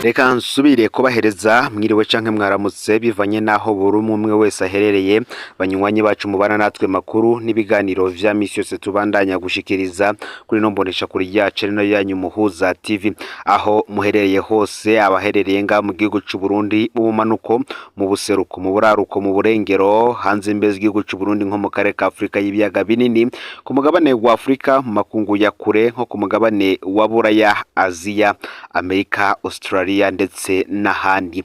Reka nsubire kubahereza mwiriwe canke mwaramutse bivanye naho buri umwe wese aherereye banywanyi bacu mubana natwe makuru n'ibiganiro vya misi yose tubandanya gushikiriza kuri nombonesha kuri yacu no yanyu muhuza TV aho muherereye hose abaherereye nga mu gihugu c'u Burundi mu bumanuko mu buseruko mu buraruko mu burengero hanze imbezi igihugu c'u Burundi nko mu karere ka Afrika y'ibiyaga binini ku mugabane wa Afrika mu makungu ya kure nko ku mugabane wa Buraya Aziya Amerika Australia ndetse n'ahandi.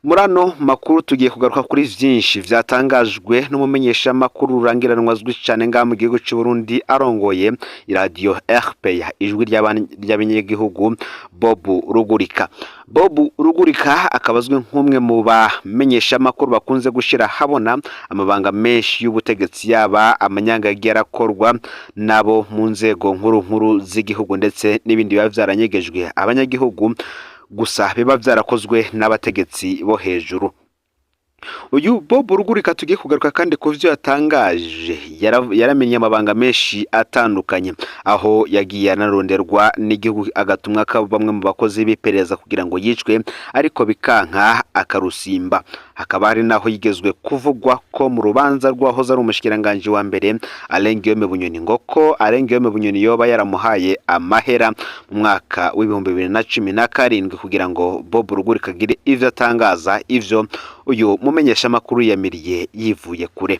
Murano makuru tugiye kugaruka kuri vyinshi vyatangajwe n'umumenyesha makuru rurangiranwa zwi cyane nga mu gihugu cy'u Burundi arongoye radio RPA ijwi ry'abanyagihugu Bob Rugurika. Bob Rugurika akabazwe nk'umwe mu bamenyesha makuru bakunze gushira habona amabanga menshi y'ubutegetsi yaba amanyanga yarakorwa nabo mu nzego nkuru z'igihugu ndetse n'ibindi biba vyaranyegejwe abanyagihugu gusa biba vyarakozwe n'abategetsi bo hejuru. Uyu Bob Rugurika tugiye kugaruka kandi ku vyo yatangaje yaramenye amabanga menshi atandukanye aho yagiye anaronderwa n'igihugu agatumwa ka bamwe mu bakozi bipereza kugira ngo yicwe ariko bikanka akarusimba. Hakaba hari naho yigezwe kuvugwa ko mu rubanza rwahoze ari umushikiranganje wa mbere Alengiyome Bunyoni ngoko Alengiyome Bunyoni yoba yaramuhaye amahera mu mwaka w'2017 kugira ngo Bob Rugurika agire ivyo atangaza ivyo uyu mumenyesha makuru yamiriye yivuye kure.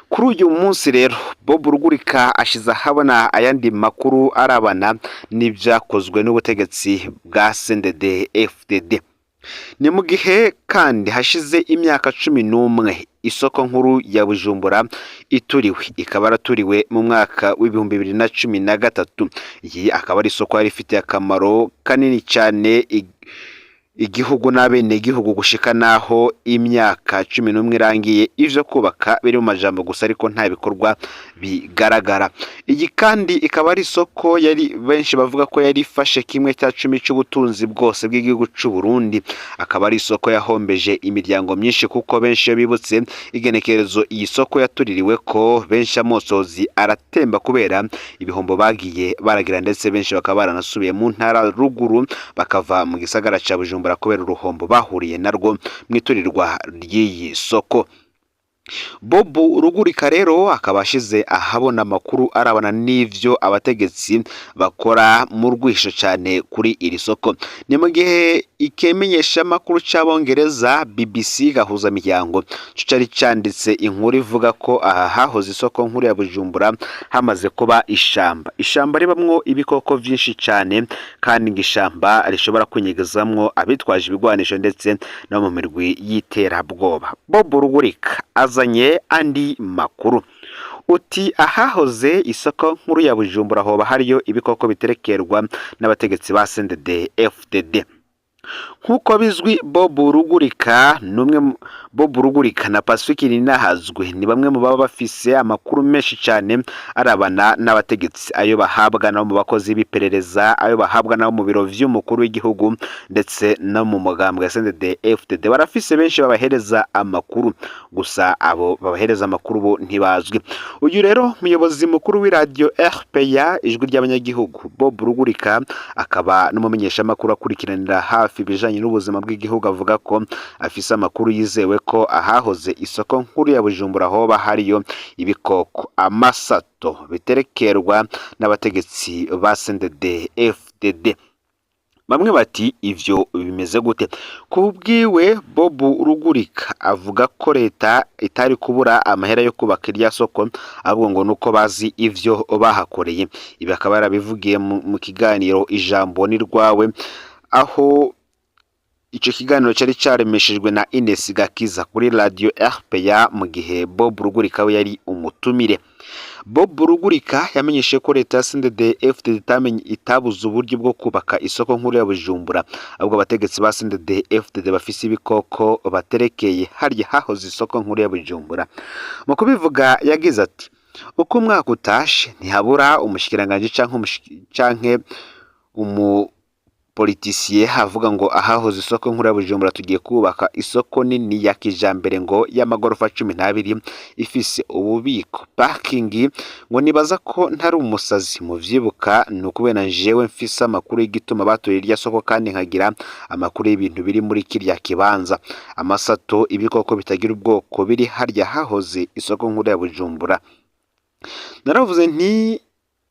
Kuri uyu munsi rero Bob Rugurika ashiza habona ayandi makuru arabana n'ivyakozwe n'ubutegetsi bwa CNDD-FDD. Ni mu gihe kandi hashize imyaka 11 isoko nkuru ya Bujumbura ituriwe ikaba raturiwe mu mwaka w'2013. Iyi akaba ari isoko yari ifite akamaro kanini cyane igihugu n'abene igihugu gushika naho imyaka 11 irangiye ivyo kubaka biri mu majambo gusa ariko nta bikorwa bigaragara. Iyi kandi ikaba ari soko yari benshi bavuga ko yari fashe kimwe cya 10 cy'ubutunzi bwose bw'igihugu c'u Burundi. Akaba ari soko yahombeje imiryango myinshi kuko benshi bibutse igenekerezo iyi soko yatuririwe ko benshi amosozi aratemba kubera ibihombo bagiye baragira ndetse benshi bakaba baranasubiye mu ntara ruguru bakava mu gisagara ca Bujumbura kubera uruhombo bahuriye narwo mwiturirwa ry'iyi soko. Bob Rugurika rero akabashize ahabona makuru arabana n'ivyo abategetsi bakora mu rwisho cyane kuri iri soko. Ni mu gihe ikemenyesha makuru c'abongereza BBC gahuza miryango cari canditse inkuru ivuga ko aha hahoze isoko nkuru ya Bujumbura hamaze kuba ishamba ribamwo ibikoko vyinshi cyane kandi ngishamba rishobora kunyegezamwo abitwaje ibigwanisho ndetse no mu mirwi y'iterabwoba. Bob Rugurika azanye andi makuru uti ahahoze isoko nkuru ya Bujumbura hoba hariyo ibikoko biterekerwa n'abategetsi ba CNDD-FDD. Nkuko bizwi Bob Rugurika Bob Rugurika na Pacifique Ninahazwe ni bamwe mu baba bafise amakuru menshi cyane arabana n'abategetsi ayo bahabwa nabo mu bakozi biperereza ayo bahabwa nabo mu biro vy'umukuru w'igihugu ndetse no mu mugambwe CNDD-FDD. Barafise benshi babahereza amakuru gusa abo babahereza amakuru bo ntibazwi. Uyu rero muyobozi mukuru w'iradio RPA ijwi ry'abanyagihugu Bob Rugurika akaba n'umumenyesha makuru akurikiranira hafi bijanye n'ubuzima bw'igihugu avuga ko afise amakuru yizewe ko ahahoze isoko nkuru ya Bujumbura hoba hariyo ibikoko amasato biterekerwa n'abategetsi ba CNDD-FDD. Bamwe bati ivyo bimeze gute? Kubwiwe Bob Rugurika avuga ko leta itari kubura amahera yo kubaka irya soko ahubwo ngo nuko bazi ivyo bahakoreye. Ibi akaba yarabivugiye mu kiganiro ijambo ni rwawe aho ico kiganiro cari caremeshejwe na Ines Gakiza kuri radio RPA mu gihe Bob Rugurika we yari umutumire. Bob Rugurika yamenyeshe ko leta CNDD-FDD itabuze uburyo bwo kubaka isoko nkuru ya Bujumbura ahubwo abategetsi ba CNDD-FDD bafise ibikoko baterekeye harya hahoze isoko nkuru ya Bujumbura. Mu kubivuga yagize ati uko umwaka utashe ntihabura umushikiranganje canke politicier avuga ngo ahahoze isoko nkuru ya Bujumbura tugiye kubaka isoko nini ya kijambere ngo y'amagorofa 12 ifise ububiko parking, ngo nibaza ko ntari umusazi mu vyibuka nukubena jewe mfise amakuru y'igituma batoye irya soko kandi nkagira amakuru y'ibintu biri muri kirya kibanza. Amasato ibikoko bitagira ubwoko biri harya hahoze isoko nkuru ya Bujumbura. Naravuze nti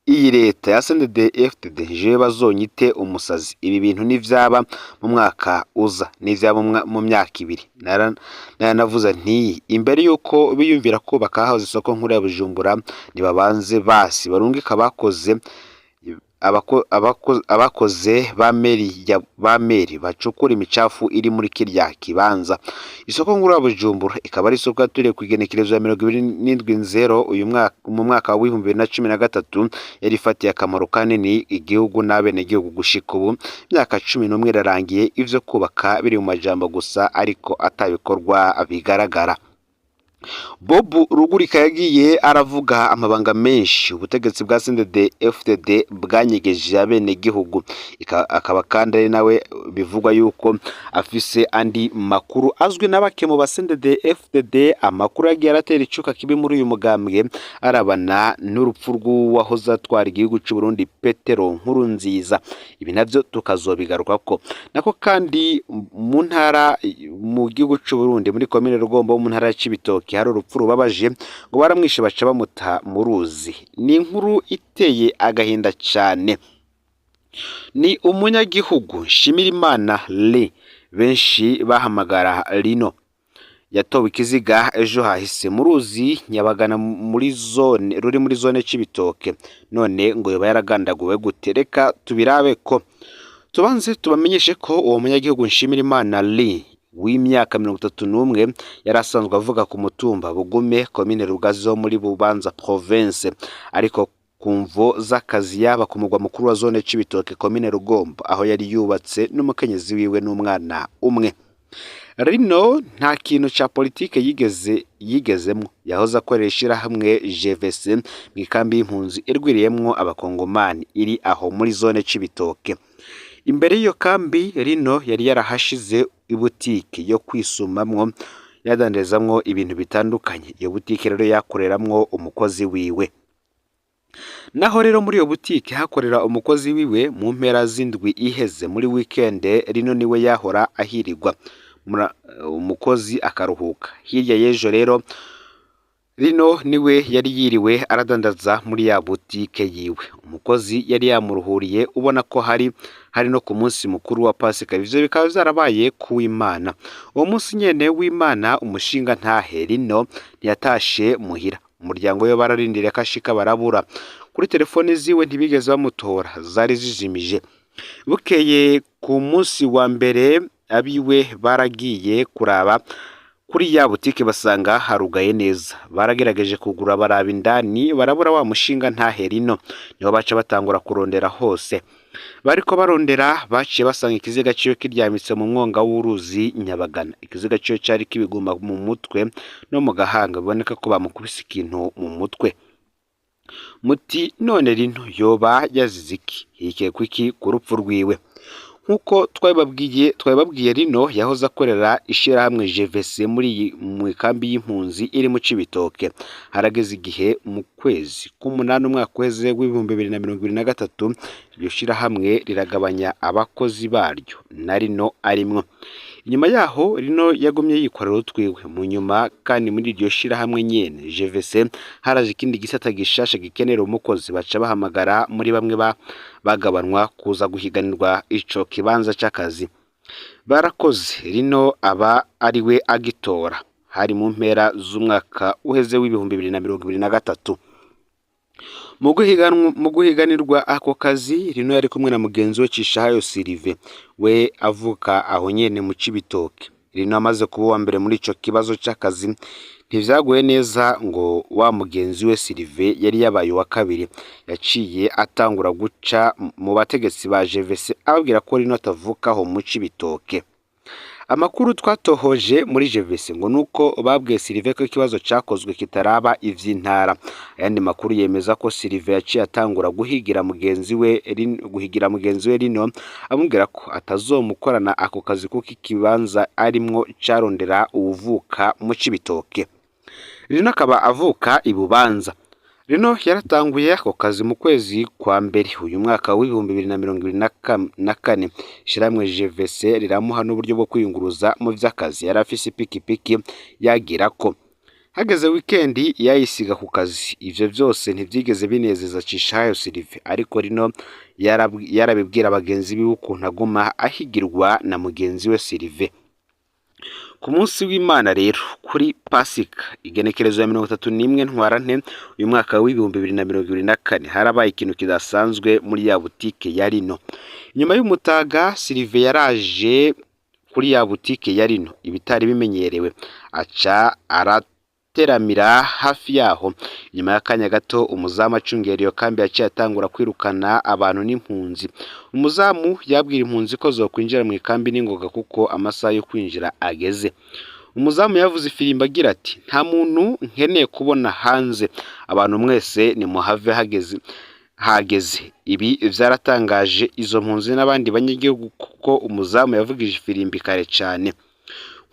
iyi leta ya CNDD-FDD je bazonyite umusazi, ibi bintu nivyaba mu mwaka uza nivyaba mu myaka 2. Navuze nti imbere yuko biyumvira ko bakahahoze isoko nkuru ya Bujumbura nibabanze basi barungika abakoze ba meri bacukura imicafu iri muri kirya kibanza. Isoko nkuru ya Bujumbura ikaba ari isoko yaturiye kwigenekerezo ya 27/0 uyu mwaka mu mwaka wa 2013 yari ifatiye akamaro kanini igihugu n'abene gihugu gushika ubu myaka 11 irarangiye ivyo kubaka biri mu majambo gusa ariko atabikorwa bigaragara. Bob Rugurika yagiye aravuga amabanga menshi ubutegetsi bwa CNDD-FDD bwanyegeje abene gihugu, akaba kandi ari nawe bivugwa yuko afise andi makuru azwi n'abake mu ba CNDD-FDD. Amakuru yagiye aratera icuka kibi muri uyu mugambwe arabana n'urupfu rw'uwahoze atwara igihugu cy'u Burundi Petero Nkurunziza. Ibi navyo tukazobigarukako nako kandi mu ntara mu gihugu cy'u Burundi muri commune Rugombo mu ntara ya Cibitoke hari urupfu rubabaje ngo baramwishe baca bamuta mu ruzi. Ni inkuru iteye agahinda cyane. Ni umunyagihugu Nshimirimana Le benshi bahamagara Rino yatowe ikiziga ejo hahise mu ruzi Nyabagana ruri muri zone Cibitoke, none ngo yoba yaragandaguwe gutereka tubirabe ko tubanze tubamenyeshe ko uwo munyagihugu Nshimirimana Le w'imyaka 31 yarasanzwe avuga ku mutumba Bugume commune Rugazi zo muri Bubanza province, ariko kumvo z'akazi yaba ku mugwa mukuru wa zone Cibitoke commune Rugombo aho yari yubatse n'umukenyezi wiwe n'umwana umwe. Rino nta kintu ca politike yigezemwo, yahoze akoresha hamwe VYose mu ikambi y'impunzi irwiriyemwo abakongomani iri aho muri zone Cibitoke. Imbere yo kambi Rino yari yarahashize ibutike yo kwisumamwo yadandezamwo ibintu bitandukanye. Iyo butike rero yakoreramwo umukozi wiwe. Naho rero muri iyo butike hakorera umukozi wiwe mu mpera z'indwi iheze muri weekend Rino niwe yahora ahirirwa umukozi akaruhuka. Hirya y'ejo rero Rino niwe yari yiriwe aradandaza muri ya butike yiwe. Umukozi yari yamuruhuriye ubona ko hari no ku munsi mukuru wa Pasika. Ivyo bikaba zarabaye ku Imana. Uwo munsi nyene w'Imana umushinga ntahe Rino ntiyatashe muhira. Umuryango yo bararindira kashika barabura. Kuri telefone ziwe ntibigeze bamutora, zari zijimije. Bukeye ku munsi wa mbere abiwe baragiye kuraba kuri ya butike basanga harugaye neza. Baragerageje kugura baraba indani barabura wa mushinga ntahe Rino, niho baca batangura kurondera hose. Bariko barondera baciye basanga ikiziga ciyo kiryamitse mu mwonga w'uruzi Nyabagana. Ikiziga ciyo cari kibiguma mu mutwe no mu gahanga, biboneka ko bamukubise ikintu mu mutwe. Muti none Rino yoba yaziziki hikekwa iki ku rupfu rwiwe? Nkuko twababwiye Rino yahoze akorera ishirahamwe VYose mu ikambi y'impunzi iri mu Cibitoke. Harageze igihe mu kwezi k'umunani umwaka uheze w'2023 iryo shirahamwe riragabanya abakozi baryo na Rino arimwo. Inyuma yaho Rino yagumye yikorera utwiwe. Mu nyuma kandi muri iryo shirahamwe nyene VYose haraje ikindi gisata gishasha gikenera umukozi, baca bahamagara muri bamwe bagabanwa kuza guhiganirwa ico kibanza c'akazi. Barakoze Rino aba ariwe agitora. Hari mu mpera z'umwaka uheze w'2023. Mu guhiganirwa ako kazi Rino yari kumwe na mugenzi we Cishahayo Sylvain we avuka aho nyene mu Cibitoke. Rino amaze kuba wa mbere muri ico kibazo c'akazi ntivyaguye neza ngo wa mugenzi we Sylvain yari yabaye wa kabiri. Yaciye atangura guca mu bategetsi ba VYose ababwira ko Rino atavukaho mu Cibitoke. Amakuru twatohoje muri JVC ngo nuko babwiye Sylvain ko ikibazo cakozwe kitaraba ivy'intara. Ayandi makuru yemeza ko Sylvain yaciye atangura guhigira mugenzi we Rino amubwira ko atazomukorana ako kazi kuko ikibanza arimwo carondera uwuvuka mu Cibitoke. Rino akaba avuka ibubanza. Rino yaratanguye ako kazi mu kwezi kwa mbere uyu mwaka w'2024. Shiramwe JVC riramuha n'uburyo bwo kwiyunguruza mu vy'akazi. Yari afise ipikipiki yagirako. Hageze weekend yayisiga ku kazi. Ivyo vyose ntivyigeze binezeza Cishayo Sylvain, ariko Rino yarabibwira abagenzi biwe ukuntu aguma ahigirwa na mugenzi we Sylvain. Ku munsi w'Imana rero kuri Pasika igenekerezo ya 31 Ntwarante uyu mwaka w'2024 harabaye ikintu kidasanzwe muri ya butike ya Rino. Nyuma y'umutaga Sylvain yaraje kuri ya butike ya Rino ibitari bimenyerewe aca arateramira hafi yaho. Nyuma y'akanya gato umuzamu acungera iyo kambi yaciye atangura kwirukana abantu n'impunzi. Umuzamu yabwira impunzi ko zokwinjira mu ikambi n'ingoga kuko amasaha yo kwinjira ageze. Umuzamu yavuze ifirimba agira ati nta muntu nkeneye kubona hanze, abantu mwese ni muhave hageze. Ibi vyaratangaje izo mpunzi n'abandi banyagihugu kuko umuzamu yavugije ifirimbi kare cyane.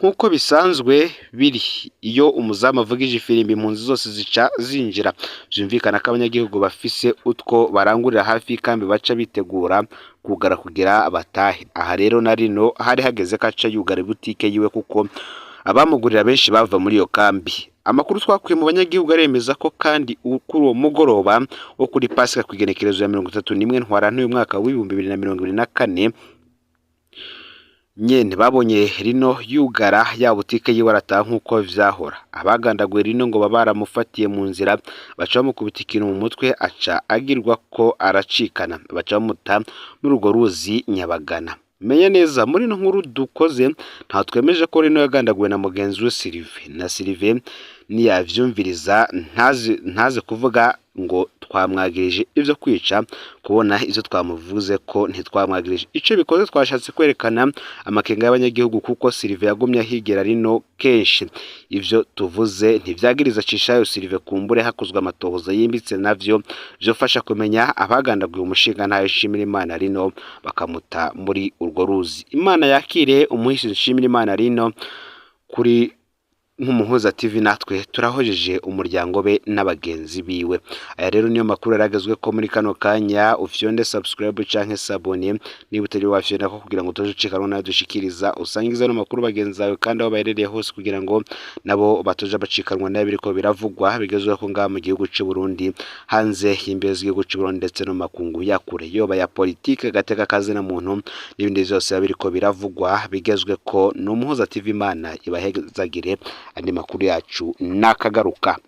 Nkuko bisanzwe biri iyo umuzamu avugije ifirimbi impunzi zose zica zinjira. Vyumvikana ko abanyagihugu bafise utwo barangurira hafi kandi baca bitegura kugara kugira abatahe. Aha rero na Rino hari hageze kaca yugara butike yiwe kuko abamugurira benshi bava muri iyo kambi. Amakuru twakuye mu banyagihugu aremeza ko kandi kuri uwo mugoroba wo kuri Pasika kwigenekerezo ya 31 Ntwarante uyu mwaka w'2024 nyene babonye Rino yugara ya butike yiwe arataha nkuko vyahora. Abagandaguye Rino ngo babaramufatiye mu nzira baca bamukubita ikintu mu mutwe aca agirwa ko aracikana, baca bamuta muri urwo ruzi Nyabagana. Menya neza muri no nkuru dukoze nta twemeje ko Rino yagandaguwe na mugenzi we Sylvain, na Sylvain niyavyumviriza ntaze kuvuga ngo twamwagirije ivyo kwica, kubona ivyo twamuvuze ko ntitwamwagirije. Ico bikoze twashatse kwerekana amakenga y'abanyagihugu kuko Sylvain yagumye ahigera Rino kenshi. Ivyo tuvuze ntivyagiriza Cishayo Sylvain, kumbure hakozwe amatohoza yimbitse navyo vyofasha kumenya abagandaguye umushinga ntayo Nshimira Imana Rino bakamuta muri urwo ruzi. Imana yakire umuhishi Nshimira Imana Rino. Kuri nk'umuhuza TV natwe turahojeje umuryango be n'abagenzi biwe. Aya rero niyo makuru yaragezwe ko muri kano kanya. Ufyonde subscribe canke sabone niba utari wafyonda ko kugira ngo tuzocikanwa nayo dushikiriza, usangiza no makuru bagenzi bawe kandi aho baherereye hose kugira ngo nabo batoja bacikanwa nayo biriko biravugwa bigezwe ko ngaha mu gihugu cy'u Burundi, hanze y'imbezi y'igihugu cy'u Burundi ndetse no makungu yakure yoba ya politike gateka kazi na muntu n'ibindi byose biriko biravugwa bigezwe ko n'umuhuza TV. Imana ibahezagire. Andi makuru yacu nakagaruka.